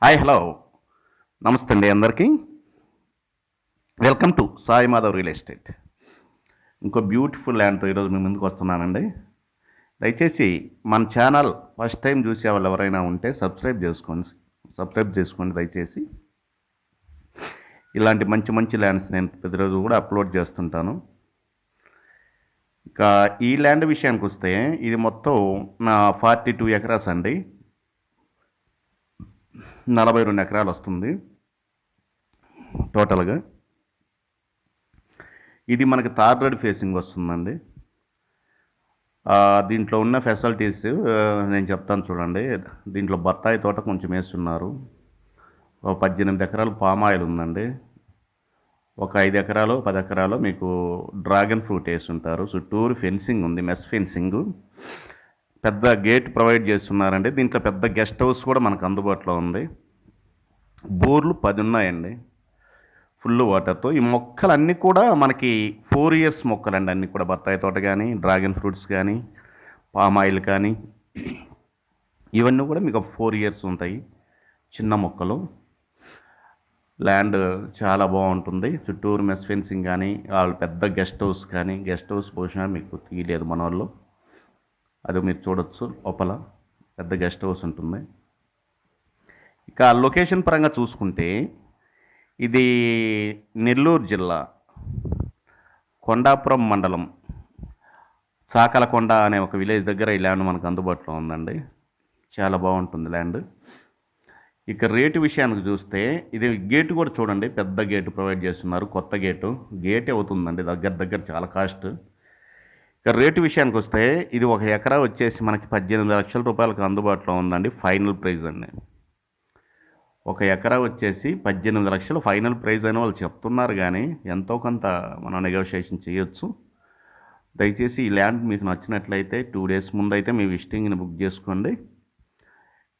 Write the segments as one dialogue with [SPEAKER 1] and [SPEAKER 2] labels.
[SPEAKER 1] Hi hello నమస్తే అండి అందరికీ. Welcome to Sai Madhav real estate. ఇంకో బ్యూటిఫుల్ ల్యాండ్తో ఈరోజు మీ ముందుకు వస్తున్నానండి. దయచేసి మన ఛానల్ ఫస్ట్ టైం చూసే వాళ్ళు ఎవరైనా ఉంటే సబ్స్క్రైబ్ చేసుకోండి దయచేసి. ఇలాంటి మంచి మంచి ల్యాండ్స్ నేను ప్రతిరోజు కూడా అప్లోడ్ చేస్తుంటాను. ఇక ఈ ల్యాండ్ విషయానికి వస్తే ఇది మొత్తం నా 42 ఎకరాస్ అండి. 42 ఎకరాలు వస్తుంది టోటల్గా. ఇది మనకి తార్ రోడ్ ఫేసింగ్ వస్తుందండి. దీంట్లో ఉన్న ఫెసిలిటీస్ నేను చెప్తాను చూడండి. దీంట్లో బత్తాయి తోట కొంచెం వేస్తున్నారు. 18 ఎకరాలు పామాయిల్ ఉందండి. ఒక 5 ఎకరాలు 10 ఎకరాలు మీకు డ్రాగన్ ఫ్రూట్ వేస్తుంటారు. చుట్టూరు ఫెన్సింగ్ ఉంది, మెస్ ఫెన్సింగ్. పెద్ద గేట్ ప్రొవైడ్ చేస్తున్నారండి. దీంట్లో పెద్ద గెస్ట్ హౌస్ కూడా మనకు అందుబాటులో ఉంది. బోర్లు 10 ఉన్నాయండి ఫుల్ వాటర్తో. ఈ మొక్కలన్నీ కూడా మనకి 4 ఇయర్స్ మొక్కలండి. అన్నీ కూడా బత్తాయి తోట కానీ, డ్రాగన్ ఫ్రూట్స్ కానీ, పామాయిల్ కానీ, ఇవన్నీ కూడా మీకు 4 ఇయర్స్ ఉంటాయి. చిన్న మొక్కలు. ల్యాండ్ చాలా బాగుంటుంది. చుట్టూరు మెస్ ఫెన్సింగ్ కానీ, వాళ్ళు పెద్ద గెస్ట్ హౌస్ పోషణ మీకు తీయలేదు మన వాళ్ళు. అది మీరు చూడొచ్చు. లోపల పెద్ద గెస్ట్ హౌస్ ఉంటుంది. ఇక లొకేషన్ పరంగా చూసుకుంటే ఇది నెల్లూరు జిల్లా కొండాపురం మండలం చాకలకొండ అనే ఒక విలేజ్ దగ్గర ఈ ల్యాండ్ మనకు అందుబాటులో ఉందండి. చాలా బాగుంటుంది ల్యాండ్. ఇక రేటు విషయానికి చూస్తే ఇది గేటు కూడా చూడండి, పెద్ద గేటు ప్రొవైడ్ చేస్తున్నారు. కొత్త గేటే అవుతుందండి. దగ్గర చాలా కాస్ట్. ఇక రేటు విషయానికి వస్తే ఇది 1 ఎకరా వచ్చేసి మనకి 18 లక్షల రూపాయలకు అందుబాటులో ఉందండి. ఫైనల్ ప్రైజ్ అండి. 1 ఎకరా వచ్చేసి 18 లక్షలు ఫైనల్ ప్రైజ్ అని వాళ్ళు చెప్తున్నారు, కానీ ఎంతో కొంత మనం నెగోషియేషన్ చేయొచ్చు. దయచేసి ఈ ల్యాండ్ మీకు నచ్చినట్లయితే 2 డేస్ ముందు అయితే మీ విజిటింగ్ని బుక్ చేసుకోండి.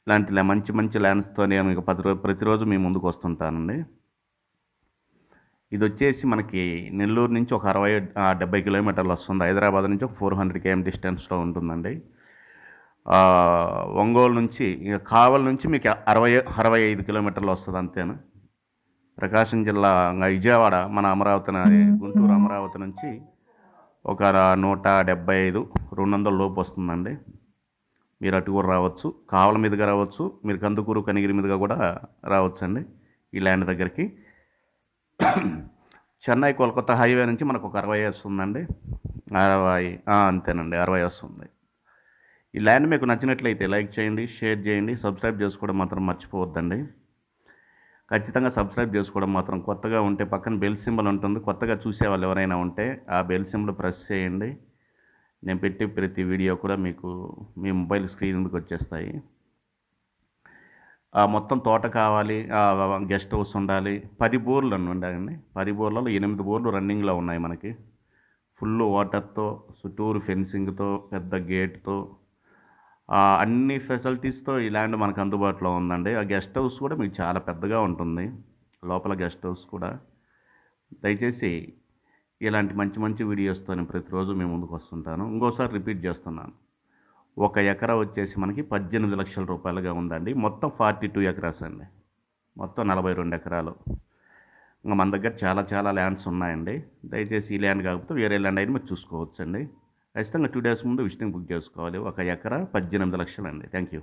[SPEAKER 1] ఇలాంటి మంచి మంచి ల్యాండ్స్తో నేను మీకు ప్రతిరోజు మీ ముందుకు వస్తుంటానండి. ఇది వచ్చేసి మనకి నెల్లూరు నుంచి ఒక 60-70 కిలోమీటర్లు వస్తుంది. హైదరాబాద్ నుంచి ఒక 400 km డిస్టెన్స్లో ఉంటుందండి. ఒంగోలు నుంచి కావల్ నుంచి మీకు 65 కిలోమీటర్లు వస్తుంది అంతేనా. ప్రకాశం జిల్లా విజయవాడ మన గుంటూరు అమరావతి నుంచి ఒక 175-200 లోపు వస్తుందండి. మీరు అటు కూడా రావచ్చు. కావల మీదుగా రావచ్చు, మీరు కందుకూరు కనిగిరి మీదుగా కూడా రావచ్చండి ఈ ల్యాండ్ దగ్గరికి. చెన్నై కోల్కతా హైవే నుంచి మనకు ఒక 60 వస్తుందండి. 60 అంతేనండి, 60 వస్తుంది. ఈ ల్యాండ్ మీకు నచ్చినట్లయితే లైక్ చేయండి, షేర్ చేయండి, సబ్స్క్రైబ్ చేసుకోవడం మాత్రం మర్చిపోవద్దండి. ఖచ్చితంగా సబ్స్క్రైబ్ చేసుకోవడం మాత్రం. కొత్తగా ఉంటే పక్కన బెల్ సింబల్ ఉంటుంది. కొత్తగా చూసే వాళ్ళు ఎవరైనా ఉంటే ఆ బెల్ సింబల్ ప్రెస్ చేయండి. నేను పెట్టే ప్రతి వీడియో కూడా మీకు మీ మొబైల్ స్క్రీన్ మీదకి వచ్చేస్తాయి. మొత్తం తోట కావాలి, గెస్ట్ హౌస్ ఉండాలి. 10 బోర్లు ఉండాలండి. 10 బోర్లలో 8 బోర్లు రన్నింగ్లో ఉన్నాయి మనకి. ఫుల్ వాటర్తో, చుట్టూరు ఫెన్సింగ్తో, పెద్ద గేట్తో, అన్ని ఫెసిలిటీస్తో ఈ ల్యాండ్ మనకు అందుబాటులో ఉందండి. ఆ గెస్ట్ హౌస్ కూడా మీకు చాలా పెద్దగా ఉంటుంది. లోపల గెస్ట్ హౌస్ కూడా. దయచేసి ఇలాంటి మంచి మంచి వీడియోస్తో నేను ప్రతిరోజు మీ ముందుకు వస్తుంటాను. ఇంకోసారి రిపీట్ చేస్తున్నాను. 1 ఎకరా వచ్చేసి మనకి 18 లక్షల రూపాయలుగా ఉందండి. మొత్తం 42 ఎకరాస్ అండి. మొత్తం 42 ఎకరాలు. ఇంకా మన దగ్గర చాలా ల్యాండ్స్ ఉన్నాయండి. దయచేసి ఈ ల్యాండ్ కాకపోతే వేరే ల్యాండ్ అయినా మీరు చూసుకోవచ్చండి. ఖచ్చితంగా 2 డేస్ ముందు విజిటింగ్ బుక్ చేసుకోవాలి. 1 ఎకరా 18 లక్షలు అండి. Thank you.